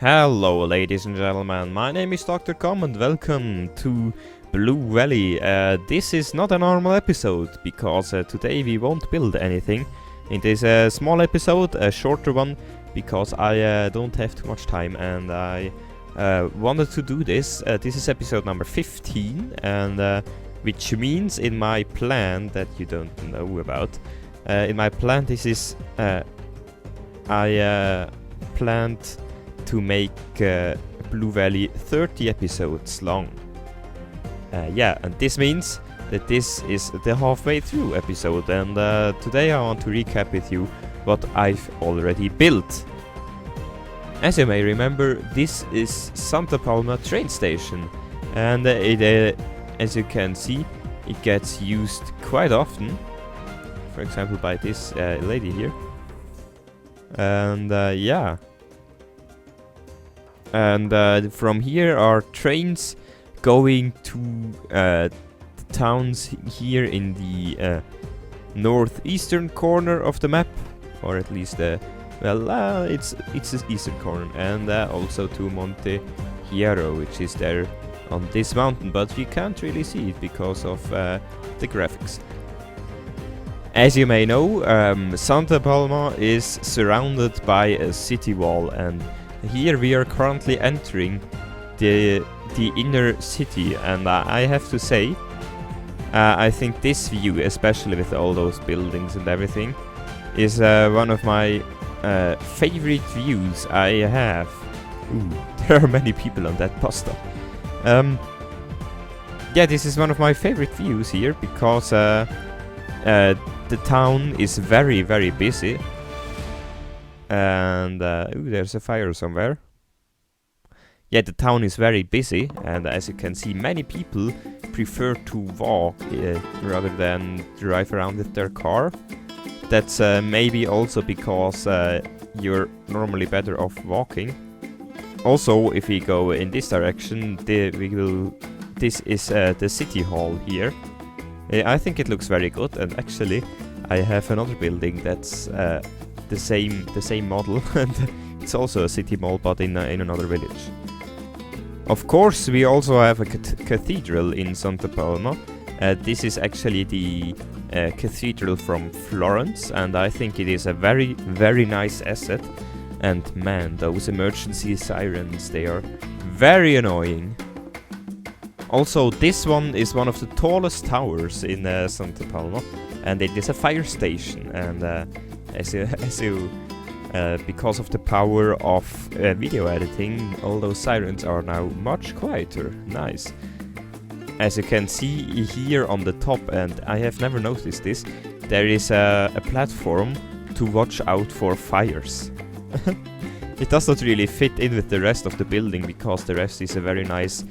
Hello ladies and gentlemen, my name is Dr. Com and welcome to Blue Valley. This is not a normal episode because today we won't build anything. It is a small episode, a shorter one, because I don't have too much time and I wanted to do this. This is episode number 15 and which means in my plan that you don't know about. In my plan this is I planned to make Blue Valley 30 episodes long. Yeah, and this means that this is the halfway through episode, and today I want to recap with you what I've already built. As you may remember, this is Santa Palma train station, and as you can see, it gets used quite often. For example, by this lady here. And yeah. And from here are trains going to the towns here in the northeastern corner of the map, or at least it's the eastern corner, and also to Monte Hero, which is there on this mountain, but you can't really see it because of the graphics. As you may know, Santa Palma is surrounded by a city wall, and here we are currently entering the inner city, and I have to say, I think this view, especially with all those buildings and everything, is one of my favorite views I have. Ooh, there are many people on that bus stop. Yeah, this is one of my favorite views here because the town is very, very busy. And ooh, there's a fire somewhere. Yeah, the town is very busy, and as you can see, many people prefer to walk rather than drive around with their car. That's maybe also because you're normally better off walking. Also, if we go in this direction, this is the city hall here. I think it looks very good, and actually I have another building that's the same model, and it's also a city mall, but in another village. Of course, we also have a cathedral in Santa Palma. This is actually the cathedral from Florence, and I think it is a very, very nice asset. And man, those emergency sirens, they are very annoying. Also, this one is one of the tallest towers in Santa Palma, and it is a fire station, and because of the power of video editing, all those sirens are now much quieter. Nice. As you can see here on the top, and I have never noticed this, there is a platform to watch out for fires. It does not really fit in with the rest of the building because the rest is a very nice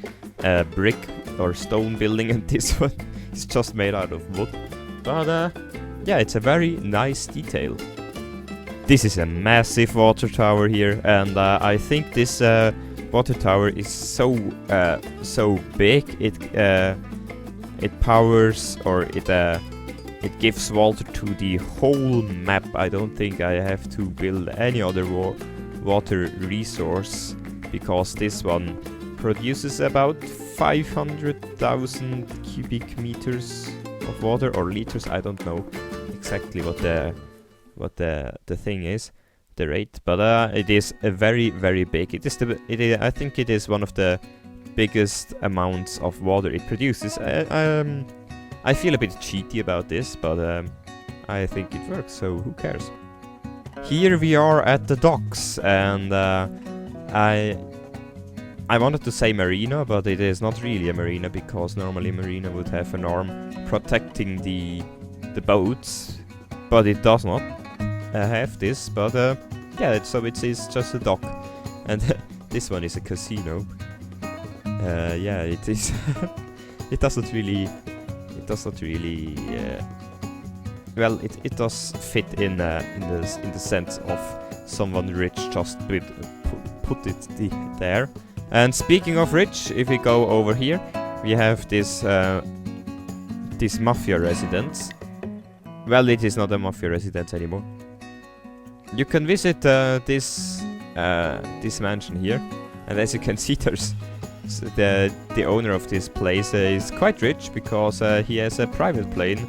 brick or stone building, and this one is just made out of wood. But yeah, it's a very nice detail. This is a massive water tower here, and I think this water tower is so big. It powers, or it gives water to the whole map. I don't think I have to build any other water resource, because this one produces about 500,000 cubic meters of water, or liters. I don't know exactly what the thing is, the rate, but it is a very, very big. I think it is one of the biggest amounts of water it produces. I feel a bit cheaty about this, but I think it works, so who cares? Here we are at the docks, and I wanted to say Marina, but it is not really a marina, because normally Marina would have an arm protecting the boats, but it does not have this. But yeah, so it is just a dock, and this one is a casino. Yeah, it is. It does not really. Well, it does fit in the sense of someone rich just put it there. And speaking of rich, if we go over here, we have this mafia residence. Well, it is not a mafia residence anymore. You can visit this this mansion here, and as you can see, there's the owner of this place is quite rich because he has a private plane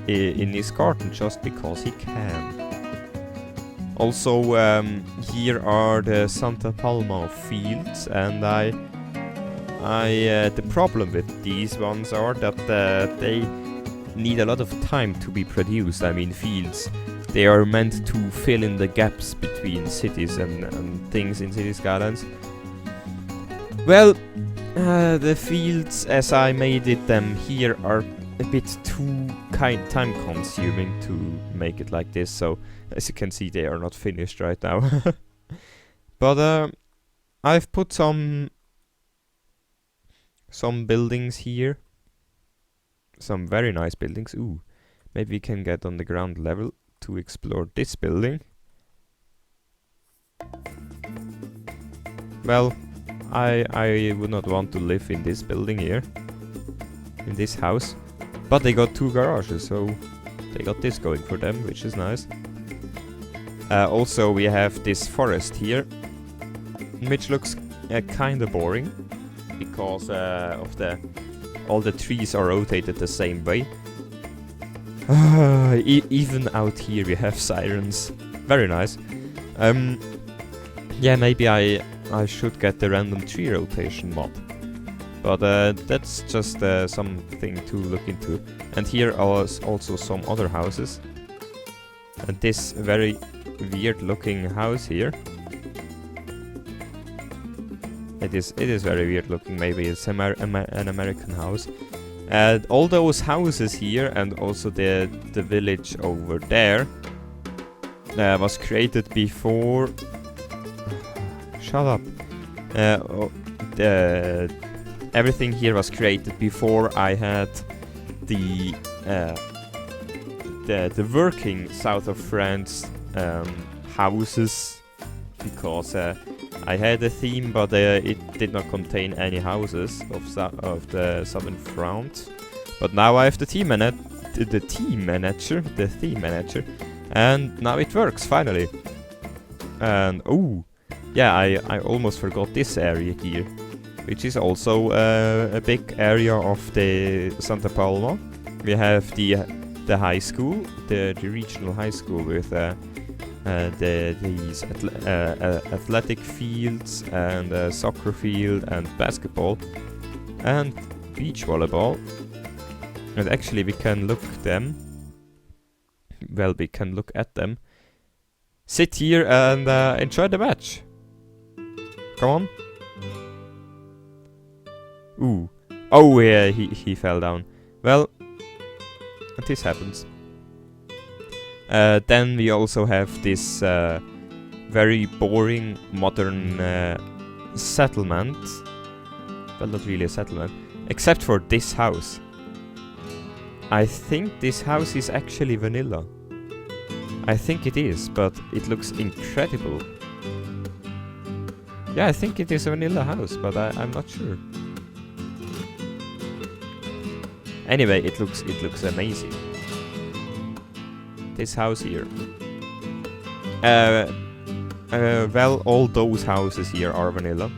in his garden just because he can. Also, here are the Santa Palma fields, and the problem with these ones are that they need a lot of time to be produced. I mean, fields, they are meant to fill in the gaps between cities and things in City Skylines. Well, the fields as I made them here are a bit too time consuming to make it like this, so as you can see they are not finished right now. But I've put some buildings here, some very nice buildings. Ooh, maybe we can get on the ground level to explore this building. Well, I would not want to live in this building here, in this house, but they got 2 garages, so they got this going for them, which is nice. Also, we have this forest here, which looks kinda boring because all the trees are rotated the same way. Even out here we have sirens. Very nice. Yeah, maybe I should get the random tree rotation mod. But that's just something to look into. And here are also some other houses. And this very weird looking house here. It is very weird looking. Maybe it's an American house. And all those houses here and also the village over there was created before. Shut up. Everything here was created before I had the working south of France houses, because I had a theme, but it did not contain any houses of the southern France. But now I have the theme manager, and now it works finally. And oh, yeah, I almost forgot this area here, which is also a big area of the Santa Palma. We have the high school, the regional high school with these athletic fields and soccer field and basketball and beach volleyball. And actually we can look at them, sit here and enjoy the match. Come on. Ooh. Oh yeah, he fell down. Well, this happens. Then we also have this very boring modern settlement. Well, not really a settlement, except for this house. I think this house is actually vanilla. I think it is, but it looks incredible. Yeah, I think it is a vanilla house, but I'm not sure. Anyway, it looks amazing. This house here. Well, all those houses here are vanilla.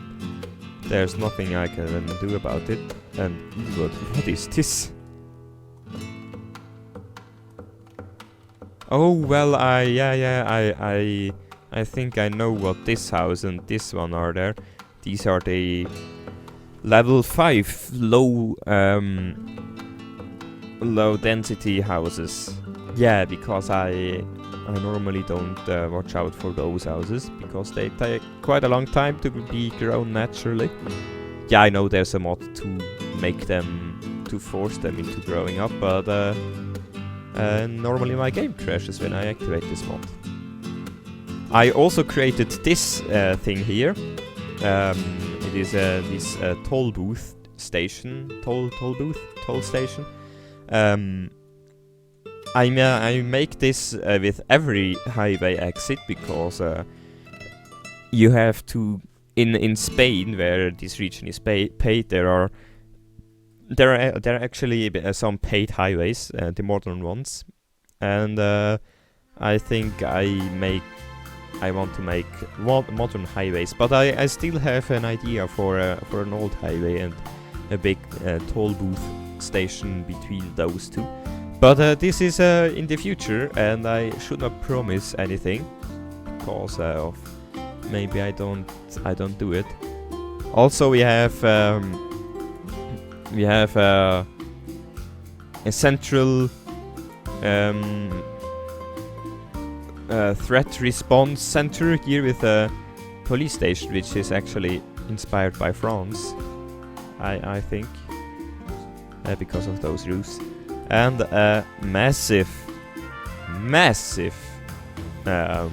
There's nothing I can do about it. And what is this? Oh well, I think I know what this house and this one are there. These are the level 5 low density houses. Yeah, because I normally don't watch out for those houses because they take quite a long time to be grown naturally. Yeah, I know there's a mod to make them, to force them into growing up, but normally my game crashes when I activate this mod. I also created this thing here. It is this toll station. I make this with every highway exit because you have to in Spain, where this region is paid, there are actually some paid highways, the modern ones, and I think I make I want to make modern highways, but I still have an idea for an old highway and a big toll booth station between those two. But this is in the future, and I should not promise anything because of maybe I don't do it. Also, we have a central threat response center here with a police station, which is actually inspired by France, I think, because of those roofs, and a massive how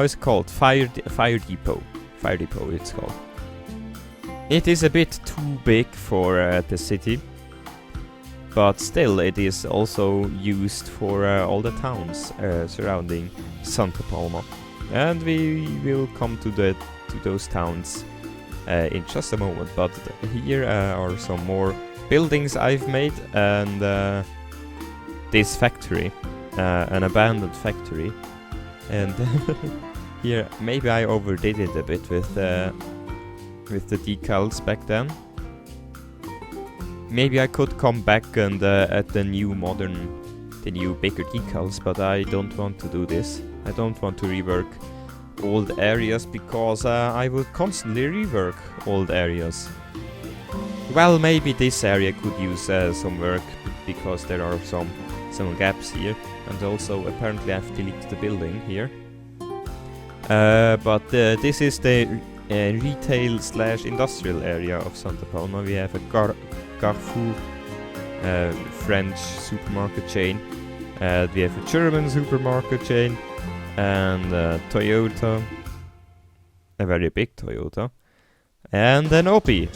is it called? Fire depot it's called. It is a bit too big for the city, but still it is also used for all the towns surrounding Santa Palma, and we will come to those towns in just a moment. But here are some more buildings I've made, and this factory, an abandoned factory, and here maybe I overdid it a bit with the decals back then. Maybe I could come back and at the new bigger decals, but I don't want to do this. I don't want to rework old areas because I will constantly rework old areas. Well, maybe this area could use some work because there are some gaps here, and also apparently I've deleted the building here. But this is the retail/industrial area of Santa Palma. We have a Carrefour, French supermarket chain. We have a German supermarket chain, and Toyota, a very big Toyota, and an Obi.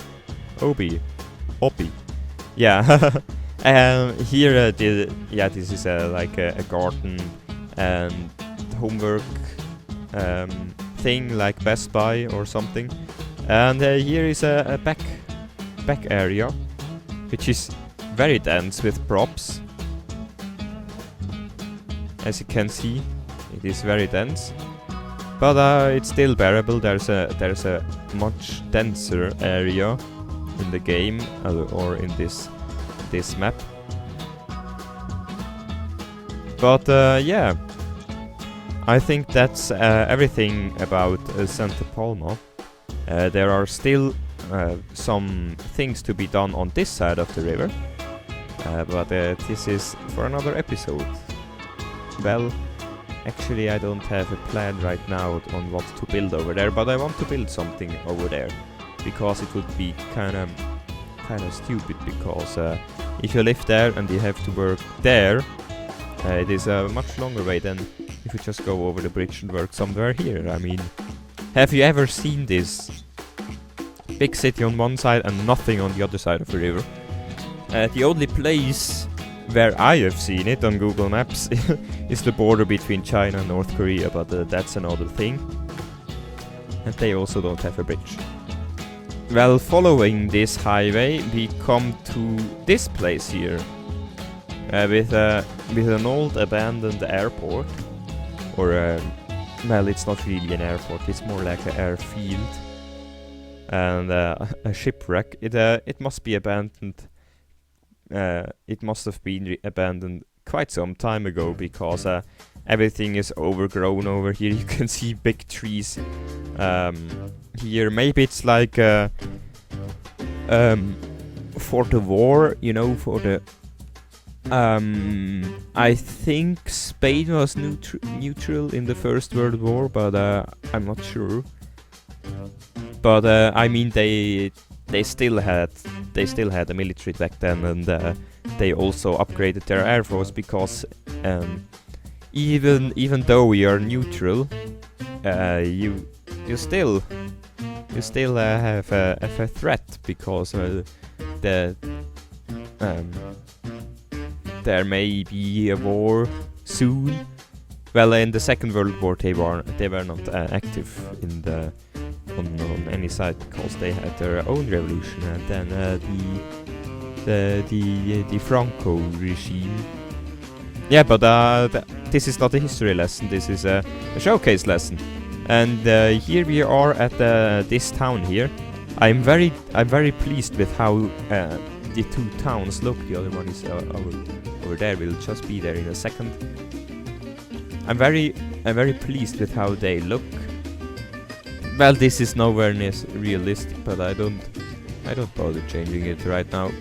Yeah. Here, this is like a garden and homework thing like Best Buy or something. And here is a back area, which is very dense with props. As you can see, it is very dense, but it's still bearable. There's a much denser area in the game or in this map. But yeah, I think that's everything about Santa Palma. There are still some things to be done on this side of the river, but this is for another episode. Well, actually I don't have a plan right now on what to build over there, but I want to build something over there, because it would be kind of stupid, because if you live there and you have to work there, it is a much longer way than if you just go over the bridge and work somewhere here. I mean, have you ever seen this big city on one side and nothing on the other side of the river? The only place where I have seen it on Google Maps is the border between China and North Korea, but that's another thing. And they also don't have a bridge. Well, following this highway, we come to this place here, with an old abandoned airport, or well, it's not really an airport; it's more like an airfield, and a shipwreck. It must be abandoned. It must have been abandoned quite some time ago, because everything is overgrown over here. You can see big trees here. Maybe it's like for the war, you know, for the I think Spain was neutral in the First World War, but I'm not sure. But I mean, they still had a military back then, and they also upgraded their air force, because even though we are neutral, you still have a threat, because there may be a war soon. Well, in the Second World War they were not active on any side, because they had their own revolution, and then the Franco regime Yeah, but this is not a history lesson. This is a showcase lesson. And here we are at this town here. I'm very pleased with how the two towns look. The other one is over there. We'll just be there in a second. I'm very pleased with how they look. Well, this is nowhere near realistic, but I don't bother changing it right now.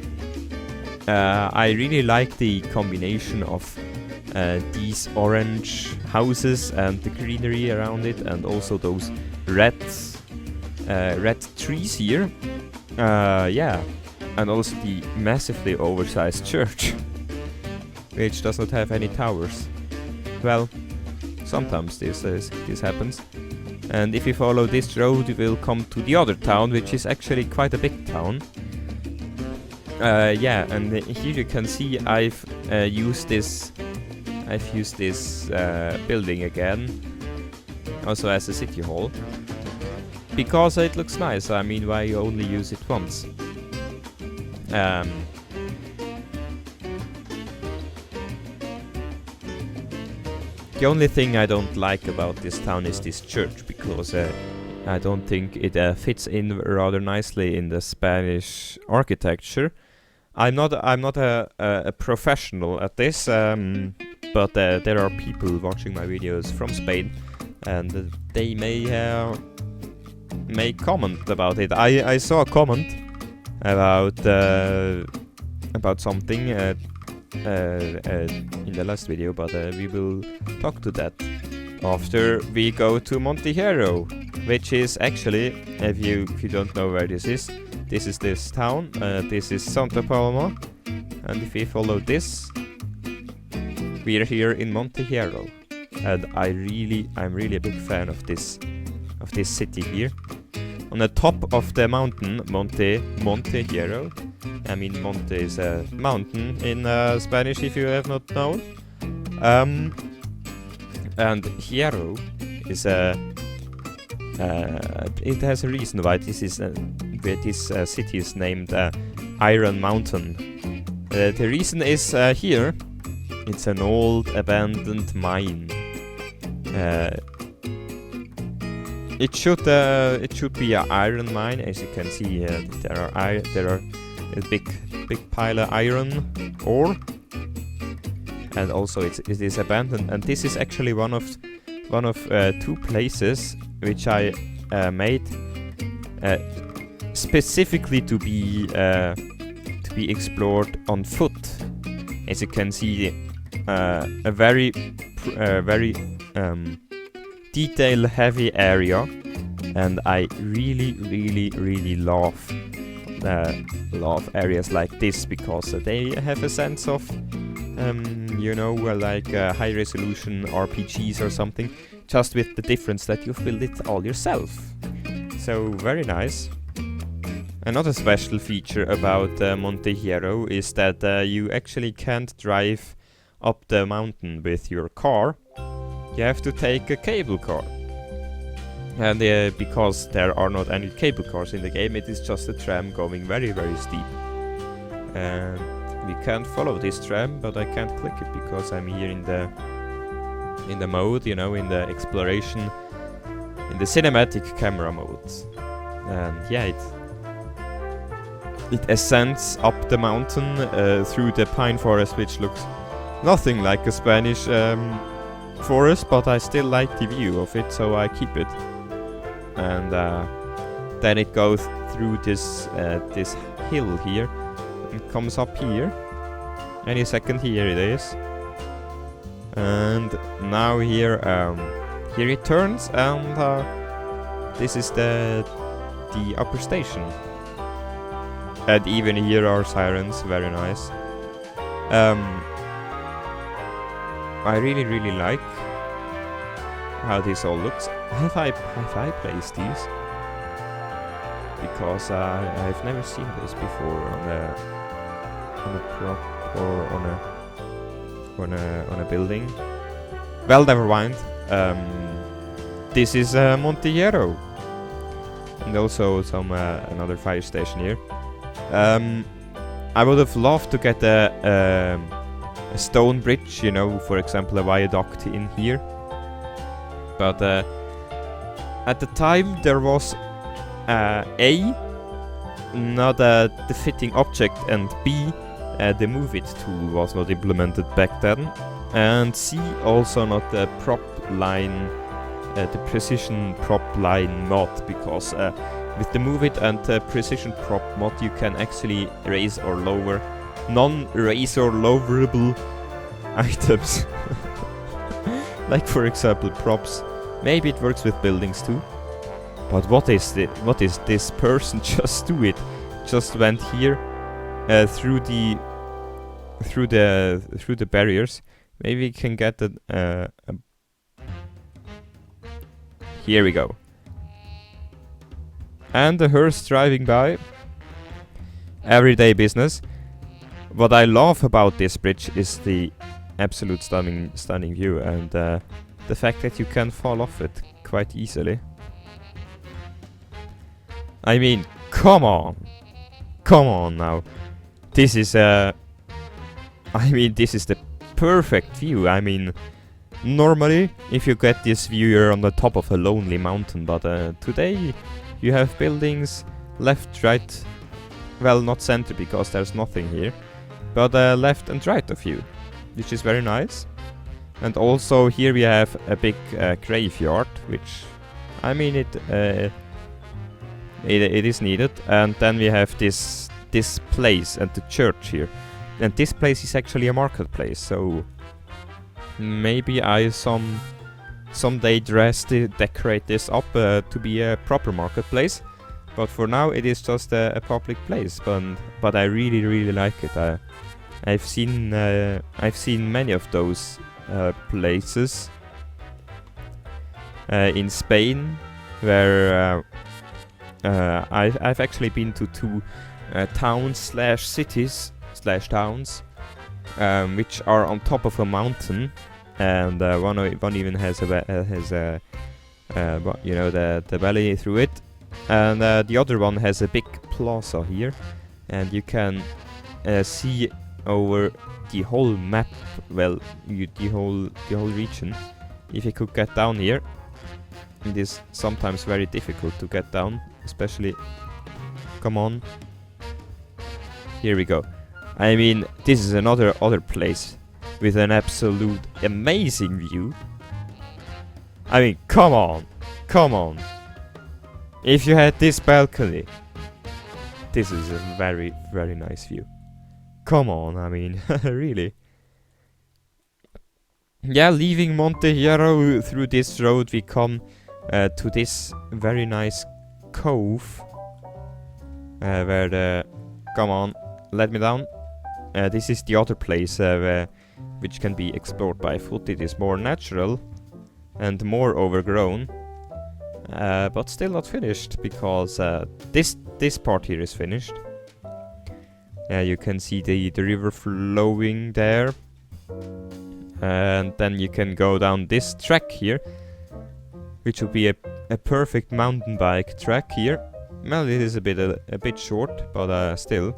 I really like the combination of these orange houses and the greenery around it, and also those red trees here. Yeah, and also the massively oversized church, which does not have any towers. Well, sometimes this happens. And if you follow this road, you will come to the other town, which is actually quite a big town. Yeah, and here you can see I've used this building again, also as a city hall, because it looks nice. I mean, why you only use it once? The only thing I don't like about this town is this church, because I don't think it fits in rather nicely in the Spanish architecture. I'm not a professional at this, but there are people watching my videos from Spain, and they may comment about it. I saw a comment about something in the last video, but we will talk to that after we go to Monte Hero, which is actually, if you don't know where this is this town. This is Santa Palma, and if we follow this, we are here in Monte Hero, and I'm really a big fan of this city here. On the top of the mountain, Monte Hero. I mean, Monte is a mountain in Spanish, if you have not known. And Hero is it has a reason why this city is named Iron Mountain. The reason is here it's an old abandoned mine. It should be an iron mine, as you can see. There are a big pile of iron ore, and also it is abandoned. And this is actually one of two places which I made specifically to be explored on foot. As you can see, a very detail heavy area, and I really love areas like this, because they have a sense of like high resolution RPGs or something, just with the difference that you've built it all yourself. So very nice. Another special feature about Monte Hero is that you actually can't drive up the mountain with your car. You have to take a cable car. And because there are not any cable cars in the game, it is just a tram going very steep. And we can't follow this tram, but I can't click it because I'm here in the mode, in the exploration, in the cinematic camera mode. And yeah, it ascends up the mountain through the pine forest, which looks nothing like a Spanish forest, but I still like the view of it, so I keep it. And then it goes through this hill here and comes up here. Any second here it is. And now here it turns, and this is the upper station. And even here are sirens, very nice. I really like how this all looks. Have I placed these? Because I've never seen this before on a prop or on a building. Well, never mind. This is Monte Hero, and also some another fire station here. I would have loved to get a stone bridge, you know, for example a viaduct in here. But at the time there was A, not the fitting object, and B, the move it tool was not implemented back then, and C, also not the prop line, the precision prop line mod, because with the move it and the precision prop mod you can actually raise or lower non-raise or lowerable items. Like for example props. Maybe it works with buildings too. But what is this person just do it? Just went here through the barriers. Maybe we can get a here we go. And the hearse driving by. Everyday business. What I love about this bridge is the absolute stunning view, and the fact that you can fall off it quite easily. I mean, come on now. This is I mean, this is the perfect view. I mean, normally if you get this view you're on the top of a lonely mountain, but today you have buildings left, right, well, not center because there's nothing here, but left and right of you, which is very nice. And also here we have a big graveyard, which, I mean, it is needed. And then we have this place and the church here, and this place is actually a marketplace. So maybe I someday decorate this up to be a proper marketplace. But for now it is just a public place. But I really like it. I've seen many of those places in Spain, where I've actually been to two towns/cities/towns, which are on top of a mountain, and one even has a you know, the valley through it, and the other one has a big plaza here, and you can see over the whole map, well, the whole region. If you could get down here, it is sometimes very difficult to get down, especially, come on, here we go. I mean, this is another place with an absolute amazing view. I mean, come on. If you had this balcony, this is a very nice view. Come on, I mean, really. Yeah, leaving Monte Hero through this road, we come to this very nice cove, where the... Come on, let me down. This is the other place which can be explored by foot. It is more natural and more overgrown, but still not finished, because this part here is finished. You can see the river flowing there, and then you can go down this track here, which will be a perfect mountain bike track here. Well, it is a bit short, but still.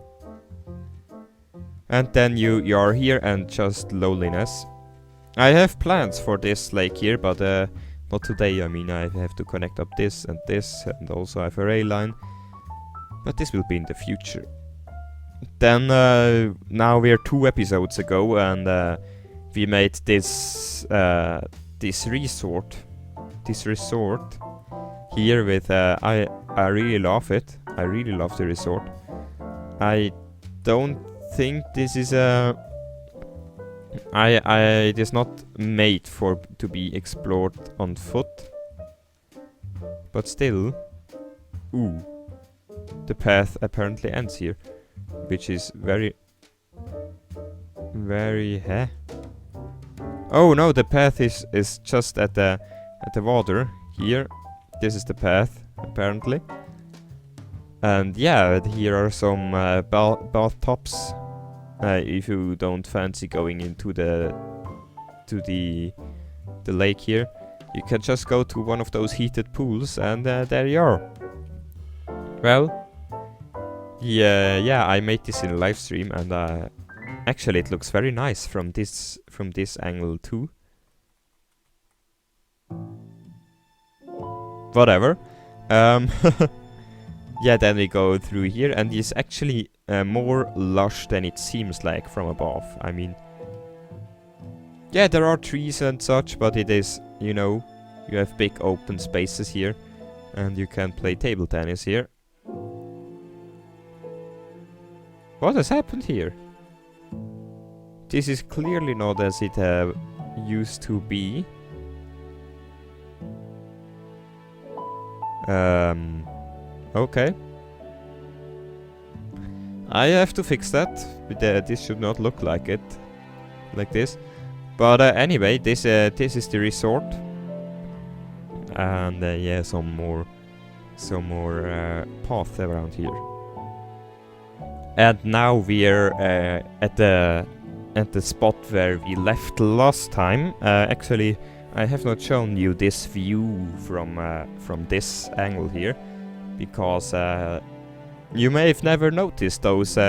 And then you are here, and just loneliness. I have plans for this lake here, but not today. I mean, I have to connect up this, and also I have a rail line. But this will be in the future. Then now we're 2 episodes ago, and we made this resort here with I really love it. I really love the resort. I don't think this is it is not made to be explored on foot, but still, ooh, the path apparently ends here, which is very oh no, the path is just at the water here. This is the path apparently, and yeah, here are some bathtubs. If you don't fancy going into the lake here, you can just go to one of those heated pools, and there you are. Well, yeah, I made this in a live stream, and Actually, it looks very nice from this angle too. Whatever. Yeah, then we go through here, and it's actually more lush than it seems like from above. I mean, yeah, there are trees and such, but it is, you know, you have big open spaces here, and you can play table tennis here. What has happened here? This is clearly not as it used to be. Okay. I have to fix that. This should not look like it, like this. But anyway, this is the resort, and yeah, some more path around here. And now we're at the spot where we left last time. Actually, I have not shown you this view from this angle here, because you may have never noticed those 2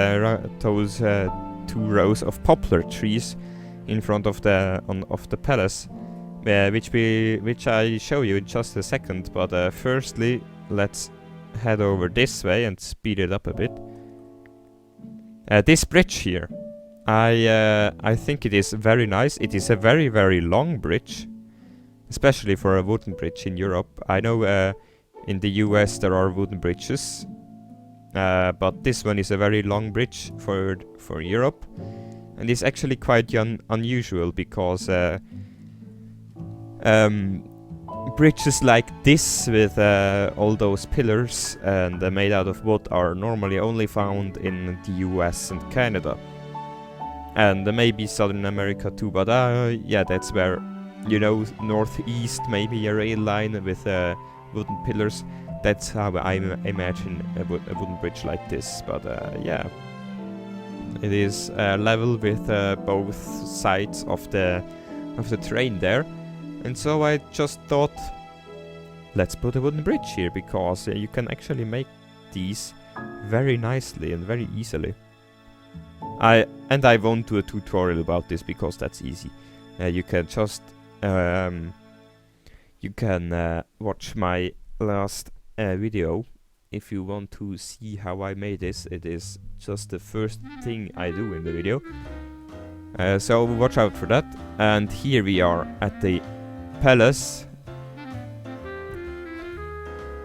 rows of poplar trees in front of the palace, which I show you in just a second. But firstly, let's head over this way and speed it up a bit. This bridge here, I think it is very nice. It is a very, very long bridge, especially for a wooden bridge in Europe. I know in the US there are wooden bridges, but this one is a very long bridge for Europe, and it's actually quite unusual, because bridges like this with all those pillars and made out of wood are normally only found in the US and Canada, and maybe Southern America too. But yeah, that's where, you know, northeast, maybe a rail line with wooden pillars. That's how I imagine a wooden bridge like this. But yeah, it is level with both sides of the train there. And so I just thought, let's put a wooden bridge here, because you can actually make these very nicely and very easily. I won't do a tutorial about this, because that's easy. You can just watch my last video if you want to see how I made this. It is just the first thing I do in the video. So watch out for that. And here we are at the palace,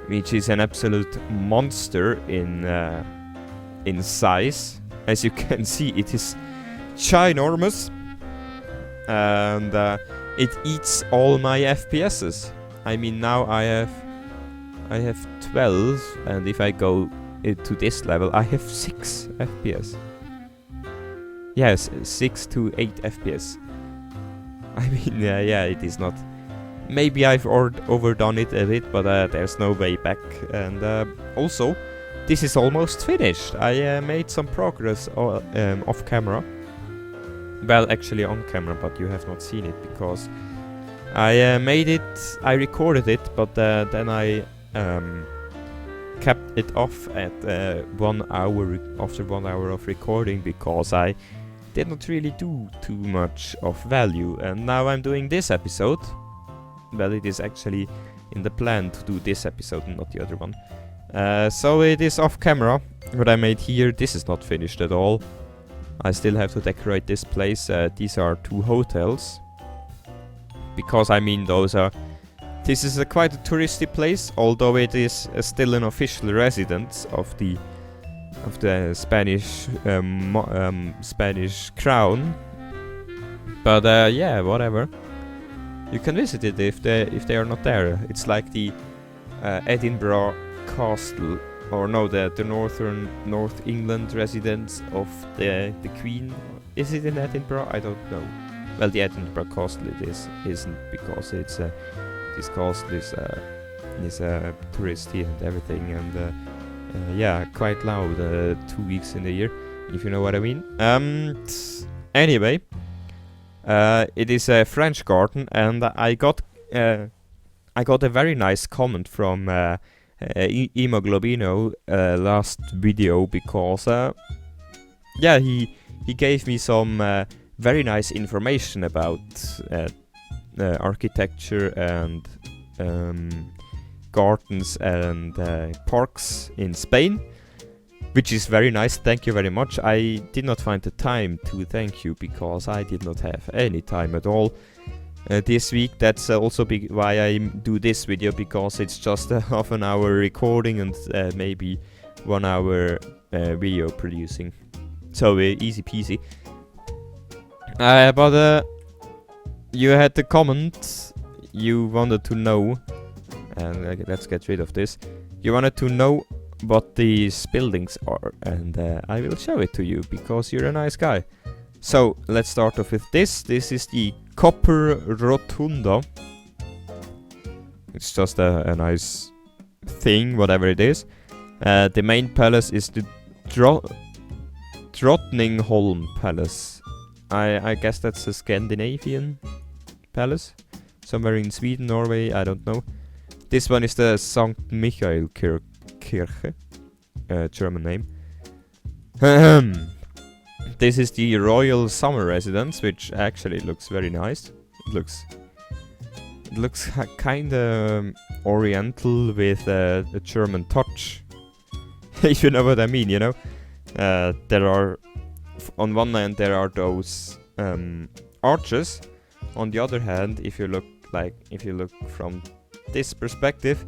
which is an absolute monster in size. As you can see, it is ginormous, and it eats all my FPSs. I mean, now I have 12, and if I go to this level, I have 6 FPS. Yes, 6 to 8 FPS. I mean, yeah, it is not. Maybe I've overdone it a bit, but there's no way back. And also, this is almost finished. I made some progress off camera. Well, actually on camera, but you have not seen it, because I made it, I recorded it, but then I kept it off at 1 hour, after 1 hour of recording, because I did not really do too much of value. And now I'm doing this episode. Well, it is actually in the plan to do this episode and not the other one. So it is off camera. What I made here, this is not finished at all. I still have to decorate this place. These are 2 hotels, because I mean, this is quite a touristy place, although it is still an official residence of the Spanish Spanish crown. But yeah, whatever. You can visit it if they are not there. It's like the Edinburgh Castle, or no, the North England residence of the Queen. Is it in Edinburgh? I don't know. Well, the Edinburgh Castle isn't, because it's this castle is touristy and everything, and yeah, quite loud 2 weeks in the year, if you know what I mean. Anyway, it is a French garden, and I got a very nice comment from Hemoglobino last video, because yeah, he gave me some very nice information about architecture and gardens and parks in Spain, which is very nice. Thank you very much. I did not find the time to thank you because I did not have any time at all this week. That's also why I do this video, because it's just a half an hour recording and maybe 1 hour video producing. So easy peasy. But you had the comment you wanted to know, and let's get rid of this. You wanted to know what these buildings are, and I will show it to you because you're a nice guy. So let's start off with this. This is the Copper Rotunda. It's just a nice thing, whatever it is. The main palace is the Drottningholm Palace. I guess that's a Scandinavian palace, somewhere in Sweden, Norway, I don't know. This one is the St. Michael Kirche, German name. This is the Royal Summer Residence, which actually looks very nice. It looks kinda oriental with a German touch. If you know what I mean, you know. There are, on one hand, there are those arches. On the other hand, if you look from this perspective,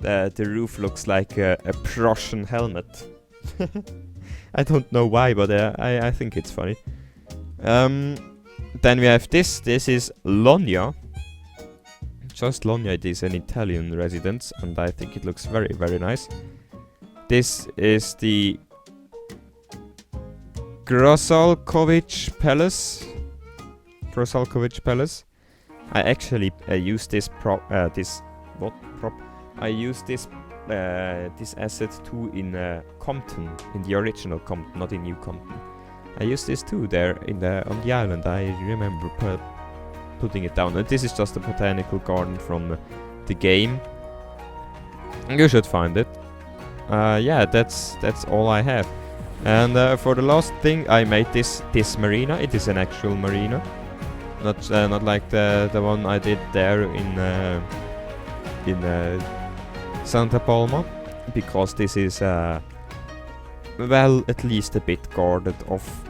the roof looks like a Prussian helmet. I don't know why, but I think it's funny. Then we have this. This is Lonia. Just Lonia. It is an Italian residence, and I think it looks very, very nice. This is the Grosalkovich Palace. I actually use this I use this asset too in Compton, in the original Compton, not in New Compton. I use this too there on the island. I remember putting it down. And this is just a botanical garden from the game. You should find it. Yeah, that's all I have. And for the last thing, I made this marina. It is an actual marina, not like the one I did there in Santa Palma, because this is well, at least a bit guarded off.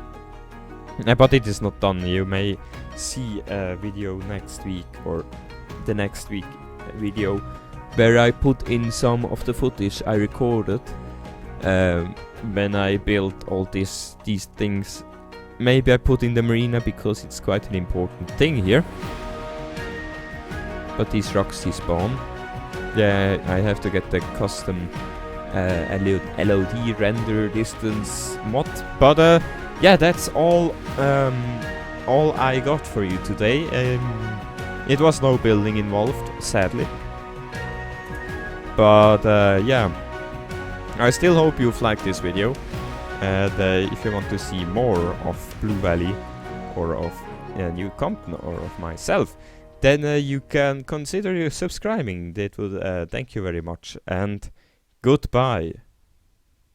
But it is not done. You may see a video next week or the next week video where I put in some of the footage I recorded when I built all these things. Maybe I put in the marina because it's quite an important thing here. But these rocks despawn. Yeah, I have to get the custom LOD render distance mod. But yeah, that's all I got for you today. It was no building involved, sadly. But yeah, I still hope you've liked this video. And if you want to see more of Blue Valley or of New Compton or of myself, then you can consider subscribing. That would thank you very much, and goodbye.